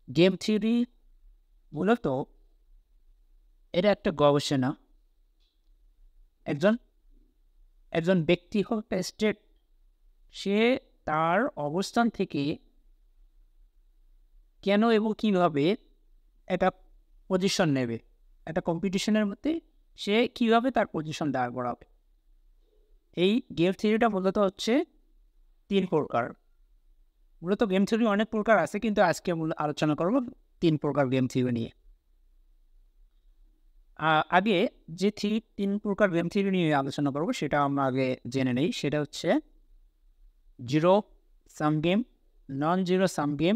Game theory মূলত এটা একটা গবেষণা। একজন একজন ব্যক্তি হোক একটা স্টেট, সে তার অবস্থান থেকে কেন এবং কীভাবে একটা পজিশন নেবে, একটা কম্পিটিশনের মধ্যে সে কীভাবে তার পজিশন দাঁড় করাবে। এই গেম থিওরিটা মূলত হচ্ছে 3 প্রকার। মূলত গেম থিওরি অনেক প্রকার আছে, কিন্তু আজকে আলোচনা করব 3 প্রকার গেম থিওরি নিয়ে। আগে যে 3 প্রকার গেম থিওরি নিয়ে আলোচনা করব সেটা আমরা আগে জেনে নেই। সেটা হচ্ছে zero sum game, non zero sum game,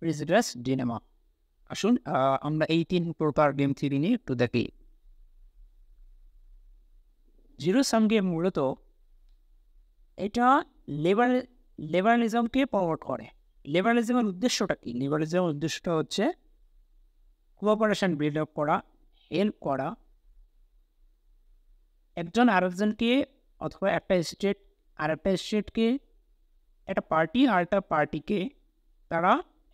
prisoner's dilemma. আসুন আমরা এই 3 প্রকার গেম থিওরি নিয়ে একটু দেখি। জিরো সাম গেম মূলত এটা লেবারালিজমকে প্রমোট করে। লেবারালিজমের উদ্দেশ্যটা কি? লেবারালিজমের উদ্দেশ্যটা হচ্ছে কোঅপারেশন বিল্ড আপ করা, হেল্প করা, একজন আরেকজনকে, অথবা একটা স্টেট আরেকটা স্টেটকে, একটা পার্টি আরেকটা পার্টিকে তারা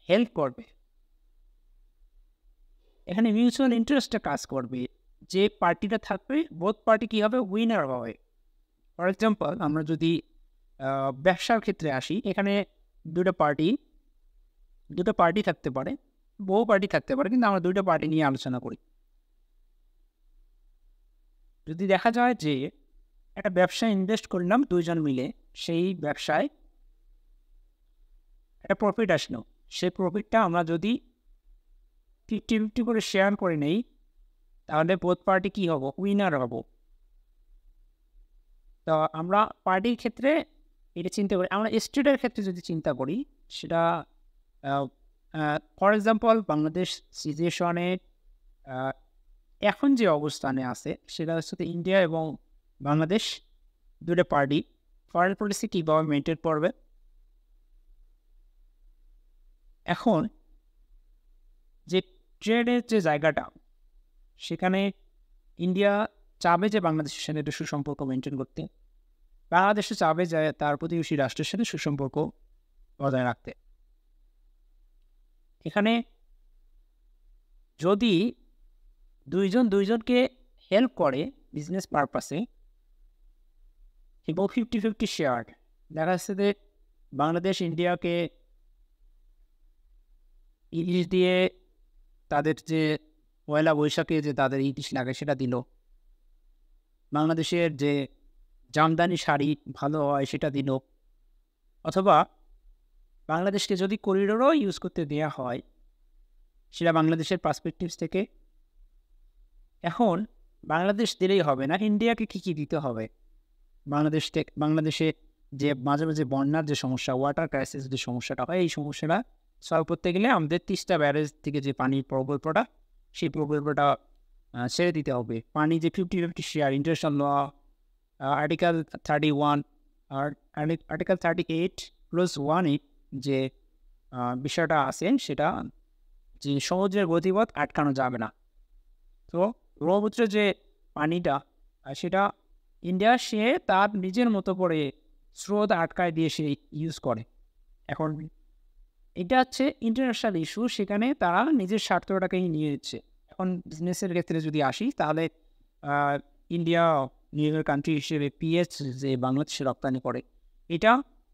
হেল্প করবে। এখানে মিউচুয়াল ইন্টারেস্টটা কাজ করবে। যে পার্টিটা থাকবে, বোথ পার্টি কী হবে, উইনার হবে। ফর এক্সাম্পল, আমরা যদি ব্যবসার ক্ষেত্রে আসি, এখানে দুটো পার্টি থাকতে পারে, বহু পার্টি থাকতে পারে, কিন্তু আমরা 2টা পার্টি নিয়ে আলোচনা করি। যদি দেখা যায় যে একটা ব্যবসায় ইনভেস্ট করলাম 2 জন মিলে, সেই ব্যবসায় একটা প্রফিট আসলো, সেই প্রফিটটা আমরা যদি 50-50 করে শেয়ার করে নেই, তাহলে বোথ পার্টি কী হব, উইনার হব। তো আমরা পার্টির ক্ষেত্রে এটা চিন্তা করি। আমরা স্টেটের ক্ষেত্রে যদি চিন্তা করি, সেটা ফর এক্সাম্পল বাংলাদেশ সিচুয়েশনে এখন যে অবস্থানে আছে, সেটা হচ্ছে ইন্ডিয়া এবং বাংলাদেশ 2টা পার্টি ফরেন পলিসি কীভাবে মেনটেন করবে। এখন যে ট্রেডের যে জায়গাটা, সেখানে ইন্ডিয়া চাবে যে বাংলাদেশের সাথে একটা সুসম্পর্ক মেনটেন করতে, বাংলাদেশও চাবে যে তার প্রতিবেশী রাষ্ট্রের সাথে সুসম্পর্ক বজায় রাখতে। এখানে যদি দুইজনকে হেল্প করে বিজনেস পারপাসে এবং 50-50 শেয়ার, দেখা যাচ্ছে যে বাংলাদেশ ইন্ডিয়াকে ইলিশ দিয়ে, তাদের যে পয়লা বৈশাখে যে তাদের ইলিশ লাগে সেটা দিল, বাংলাদেশের যে জামদানি শাড়ি ভালো হয় সেটা দিল, অথবা বাংলাদেশকে যদি করিডোরও ইউজ করতে দেওয়া হয়, সেটা বাংলাদেশের পার্সপেক্টিভস থেকে। এখন বাংলাদেশ দিলেই হবে না, ইন্ডিয়াকে কী দিতে হবে। বাংলাদেশে যে মাঝে মাঝে বন্যার যে সমস্যা, ওয়াটার ক্রাইসিস যে সমস্যাটা হয়, এই সমস্যাটা সলভ করতে গেলে আমাদের 30টা ব্যারেজ থেকে যে পানির প্রকল্পটা, সেই প্রকল্পটা ছেড়ে দিতে হবে। পানি যে 50-50 শেয়ার, ইন্টারন্যাশনাল ল আর্টিকেল 31 আর আর্টিকেল 38+1 যে বিষয়টা আছে, সেটা যে সমুদ্রের গতিপথ আটকানো যাবে না। তো ব্রহ্মপুত্রের যে পানিটা, সেটা ইন্ডিয়া সে তার নিজের মতো করে স্রোত আটকায় দিয়ে সে ইউজ করে। এখন এটা হচ্ছে ইন্টারন্যাশনাল ইস্যু, সেখানে তারা নিজের স্বার্থটাকেই নিয়ে নিচ্ছে। এখন বিজনেসের ক্ষেত্রে যদি আসি, তাহলে ইন্ডিয়া নিউর কান্ট্রি হিসেবে পিএইচ যে বাংলাদেশে রপ্তানি করে, এটা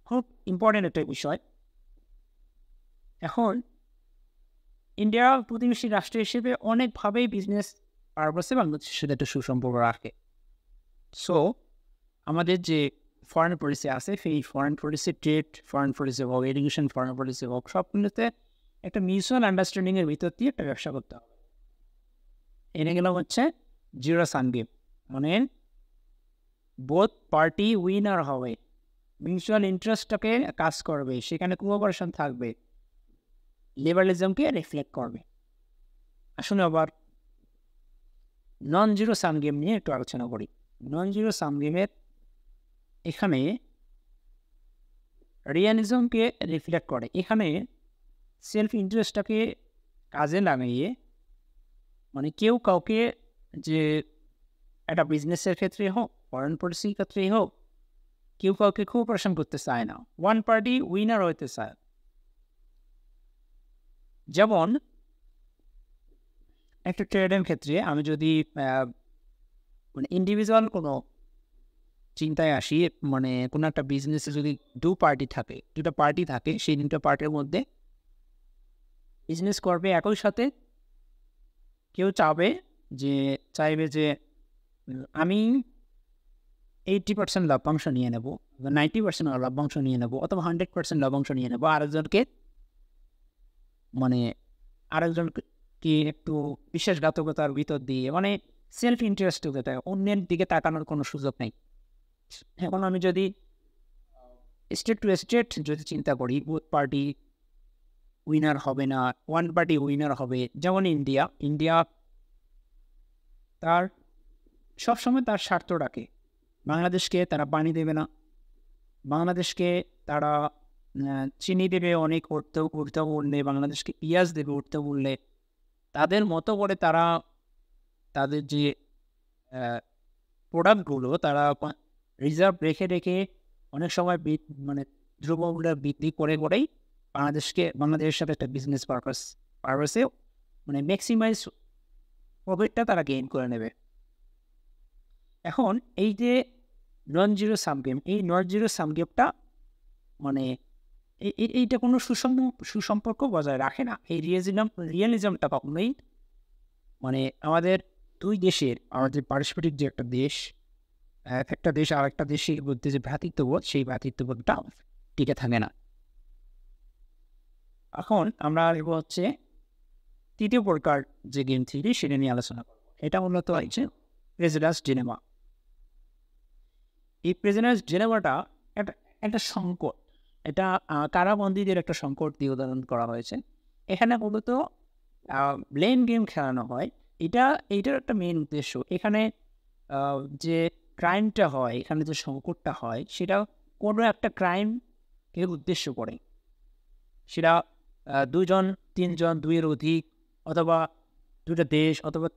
খুব ইম্পর্টেন্ট একটা বিষয়। এখন ইন্ডিয়া প্রতিবেশী রাষ্ট্র হিসেবে অনেকভাবেই বিজনেস পারপাসে বাংলাদেশের সাথে একটা সুসম্পর্ক রাখে। সো আমাদের যে ফরেন পলিসি আছে, সেই foreign policy, trade foreign policy হোক, এডুকেশন ফরেন পলিসি হোক, সবগুলোতে একটা মিউচুয়াল আন্ডারস্ট্যান্ডিংয়ের ভিতর দিয়ে একটা ব্যবসা করতে হবে। এনে গেল হচ্ছে জিরো সাম গেম, মানে বোথ পার্টি উইনার হবে, মিউচুয়াল ইন্টারেস্টটাকে কাজ করবে, সেখানে কোঅপারেশন থাকবে, লিবারালিজমকে রিফ্লেক্ট করবে। আসলে আবার নন জিরো সাম গেম নিয়ে একটু আলোচনা করি। নন জিরো সাম গেমের এখানে রিয়ালিজমকে রিফ্লেক্ট করে। এখানে সেলফ ইন্টারেস্টটাকে কাজে লাগিয়ে, মানে কেউ কাউকে, যে একটা বিজনেসের ক্ষেত্রে হোক, ফরেন পলিসির ক্ষেত্রেই হোক, কেউ কাউকে কোঅপারেশন করতে চায় না, ওয়ান পার্টি উইনার হইতে চায়। যেমন একটা ট্রেডের ক্ষেত্রে আমি যদি মানে ইন্ডিভিজুয়াল কোনো চিন্তায় আসি, মানে কোনো একটা বিজনেসে যদি দুটা পার্টি থাকে, সেই দুটো পার্টির মধ্যে বিজনেস করবে একই সাথে, কেউ চাইবে যে আমি 80% লভ্যাংশ নিয়ে নেব, 90% লভ্যাংশ নিয়ে নেব, অথবা 100% লভ্যাংশ নিয়ে নেব। মানে আরেকজনকে একটু বিশ্বাসঘাতকতার ভিতর দিয়ে, মানে সেলফ ইন্টারেস্ট হতে, অন্যের দিকে তাকানোর কোনো সুযোগ নেই। এখন আমি যদি স্টেট টু স্টেট যদি চিন্তা করি, বোথ পার্টি উইনার হবে না, ওয়ান পার্টি উইনার হবে। যেমন ইন্ডিয়া তার সবসময় তার স্বার্থ রাখে। বাংলাদেশকে তারা পানি দেবে না, বাংলাদেশকে তারা চিনি দেবে অনেক উঠতে মূল্যে, বাংলাদেশকে পেঁয়াজ দেবে উঠতে মূল্যে। তাদের মতো করে তারা তাদের যে প্রোডাক্টগুলো তারা রিজার্ভ রেখে রেখে অনেক সময় মানে দ্রব্যমূল্য বৃদ্ধি করেই বাংলাদেশের সাথে একটা বিজনেস পারপাসে মানে ম্যাক্সিমাইজ প্রফিটটা তারা গেইন করে নেবে। এখন এই যে নন জিরো সাম গেম, এই নন জিরো সাম গেমটা মানে এইটা কোনো সুসম্পর্ক বজায় রাখে না। এই রিয়েলিজমটা কখনোই, মানে আমাদের দুই দেশের, আমাদের পারস্পরিক যে একটা দেশ আর একটা দেশের মধ্যে যে ভ্রাতৃত্ববোধ, সেই ভ্রাতৃত্ববোধটা টিকে থাকে না। এখন আমরা হচ্ছে তৃতীয় প্রকার যে গেম থিওরি, সেটা নিয়ে আলোচনা করব। এটা মূলত হচ্ছে প্রিজনার্স ডিলেমা। এই প্রিজনার্স ডিলেমাটা একটা সংকট, এটা কারাবন্দীদের একটা সংকট দিয়ে উদাহরণ করা হয়েছে। এখানে মূলত ব্লেম গেম খেলানো হয়। এইটার একটা মেইন উদ্দেশ্য, এখানে যে ক্রাইমটা হয়, এখানে যে সংকটটা হয়, সেটা কোনো একটা ক্রাইমকে উদ্দেশ্য করে। সেটা 2 জন 3 জন 2-এর অধিক, অথবা দুটা দেশ, অথবা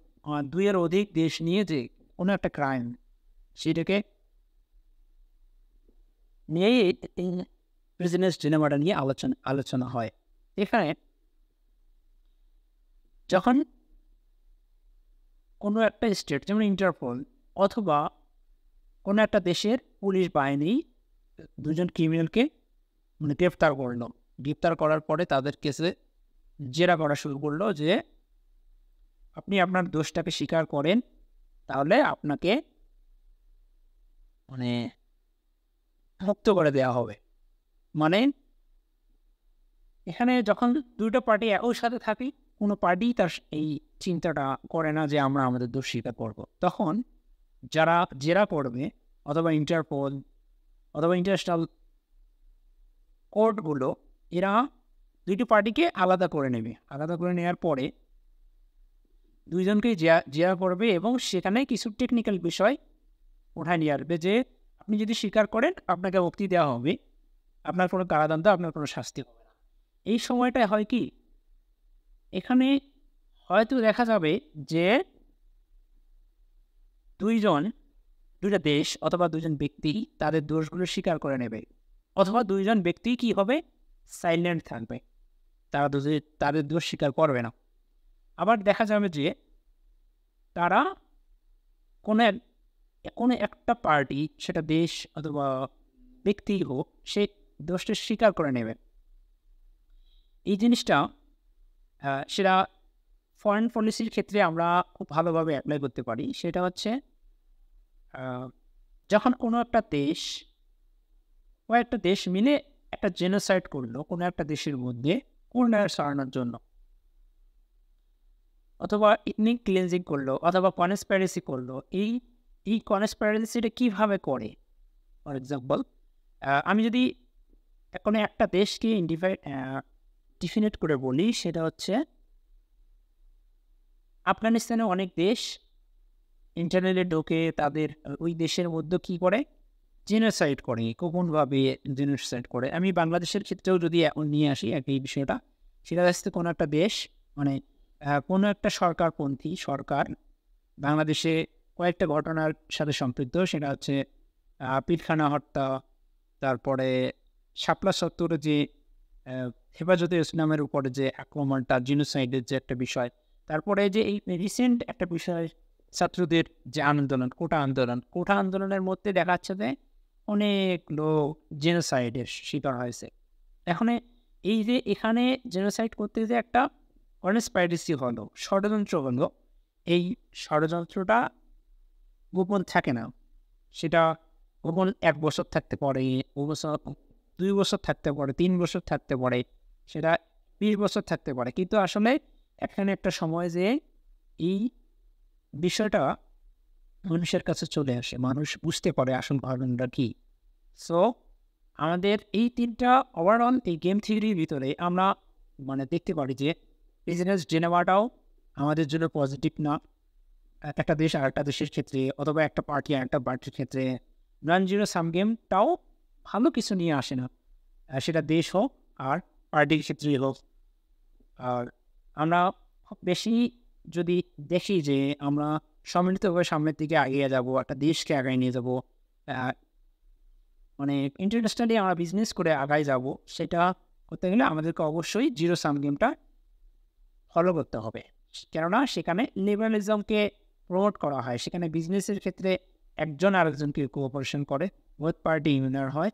2-এর অধিক দেশ নিয়ে যে কোনো একটা ক্রাইম, সেটাকে নিয়েই এই প্রিজনার্স ডিলেমাটা নিয়ে আলোচনা হয়। এখানে যখন কোনো একটা স্টেট, যেমন ইন্টারপোল অথবা কোনো একটা দেশের পুলিশ বাহিনী 2 জন ক্রিমিনালকে মানে গ্রেপ্তার করার পরে তাদের কেসে জেরা করা শুরু করলো যে আপনি আপনার দোষটাকে স্বীকার করেন, তাহলে আপনাকে মানে মুক্ত করে দেওয়া হবে। মানে এখানে যখন দুটো পার্টি একই সাথে থাকে, কোনো পার্টি তার এই চিন্তাটা করে না যে আমরা আমাদের দোষ স্বীকার করবো। তখন যারা জেরা করবে, অথবা ইন্টারপোল অথবা ইন্টারন্যাশনাল কোর্টগুলো, এরা দুইটি পার্টিকে আলাদা করে নেবে। আলাদা করে নেওয়ার পরে দুইজনকেই জেরা করবে, এবং সেখানে কিছু টেকনিক্যাল বিষয় উঠায় নিয়ে আসবে যে আপনি যদি স্বীকার করেন আপনাকে মুক্তি দেওয়া হবে, আপনার কোনো কারাদণ্ড, আপনার কোনো শাস্তি হবে না। এই সময়টায় হয় কি, এখানে হয়তো দেখা যাবে যে দুইটা দেশ অথবা 2 জন ব্যক্তি তাদের দোষগুলো স্বীকার করে নেবে, অথবা 2 জন ব্যক্তি কি হবে, সাইলেন্ট থাকবে, তাদের দোষ স্বীকার করবে না। আবার দেখা যাবে যে তারা কোনো একটা পার্টি, সেটা দেশ অথবা ব্যক্তি হোক, সে দোষটা স্বীকার করে নেবে। এই জিনিসটা সেটা ফরেন পলিসির ক্ষেত্রে আমরা খুব ভালোভাবে অ্যাপ্লাই করতে পারি। সেটা হচ্ছে যখন কোনো একটা দেশ, কয়েকটা দেশ মিলে একটা জেনোসাইড করলো কোনো একটা দেশের মধ্যে উন্নয়ন সরানোর জন্য, অথবা ইথনিক ক্লিনজিং করলো, অথবা কনস্পিরেসি করলো। এই কনস্পিরেসিটা কীভাবে করে? ফর এক্সাম্পল, আমি যদি কোনো একটা দেশকে ডিফিনেট করে বলি, সেটা হচ্ছে আফগানিস্তানে অনেক দেশ ইন্টারনেটে ঢোকে, তাদের ওই দেশের মধ্যে কী করে, জেনোসাইড করে। কখনভাবে জেনোসাইড করে। আমি বাংলাদেশের ক্ষেত্রেও যদি নিয়ে আসি এই বিষয়টা, সেটা হচ্ছে কোনো একটা দেশ, মানে কোনো একটা সরকারপন্থী সরকার বাংলাদেশে কয়েকটা ঘটনার সাথে সম্পৃক্ত। সেটা হচ্ছে পিলখানা হত্যা, তারপরে শাপলা চত্বরে যে হেফাজতে ইসলামের উপরে যে আক্রমণটা, জিনোসাইডের যে একটা বিষয়, তারপরে যে এই রিসেন্ট একটা বিষয় ছাত্রদের যে আন্দোলন, কোটা আন্দোলনের মধ্যে দেখা যাচ্ছে যে অনেক লোক জেনোসাইডের শিকার হয়েছে। এখন এই যে এখানে জেনোসাইড করতে যে একটা কনস্পাইরেসি হলো, ষড়যন্ত্র হলো, এই ষড়যন্ত্রটা গোপন থাকে না। সেটা গোপন ১ বছর থাকতে পারে, ২ বছর থাকতে পারে, ৩ বছর থাকতে পারে, সেটা ২০ বছর থাকতে পারে। কিন্তু আসলে এখানে একটা সময় যে এই বিষয়টা মানুষের কাছে চলে আসে। মানুষ বুঝতে পারে আসল ঘটনাটা কী। সো আমাদের এই ৩ টা ওভারঅল এই গেম থিওরির ভিতরে আমরা দেখতে পারি যে বিজনেস জেনেভাটাও আমাদের জন্য পজিটিভ না। একটা দেশ আরেকটা দেশের ক্ষেত্রে, অথবা একটা পার্টি আরেকটা পার্টির ক্ষেত্রে নন জিরো সাম গেমটাও ভালো কিছু নিয়ে আসে না। সেটা দেশ হোক আর পার্টির ক্ষেত্রেই হোক। আর আমরা বেশি যদি দেখি যে আমরা সম্মিলিতভাবে সামনের দিকে এগিয়ে যাব, একটা দেশকে আগায় নিয়ে যাব, ইন্টারন্যাশনালি আমরা বিজনেস করে আগায় যাব, সেটা করতে গেলে আমাদেরকে অবশ্যই জিরো সাম গেমটা ফলো করতে হবে। কেননা সেখানে লিবারালিজমকে প্রমোট করা হয়। সেখানে বিজনেসের ক্ষেত্রে একজন আরেকজনকে কোঅপারেশন করে, বোথ পার্টি উইনার হয়।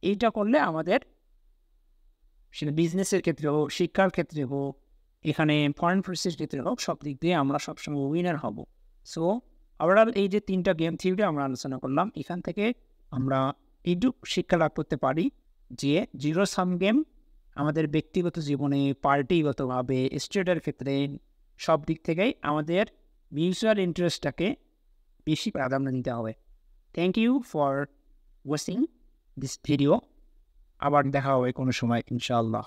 এইটা করলে আমাদের সেটা বিজনেসের ক্ষেত্রে হোক, শিক্ষার ক্ষেত্রে হোক, এখানে ফরেন পলিসির ক্ষেত্রে হোক, সব দিক দিয়ে আমরা সবসময় উইনার হব। সো ওভারঅল এই যে ৩ টা গেম থিওরি আমরা আলোচনা করলাম, এখান থেকে আমরা এইটুক শিক্ষা লাভ করতে পারি যে জিরো সাম গেম আমাদের ব্যক্তিগত জীবনে, পার্টিগতভাবে, স্টেটের ক্ষেত্রে, সব দিক থেকেই আমাদের মিউচুয়াল ইন্টারেস্টটাকে বেশি প্রাধান্য দিতে হবে। Thank you for watching this video. আবার দেখা হবে কোনো সময় ইনশাআল্লাহ।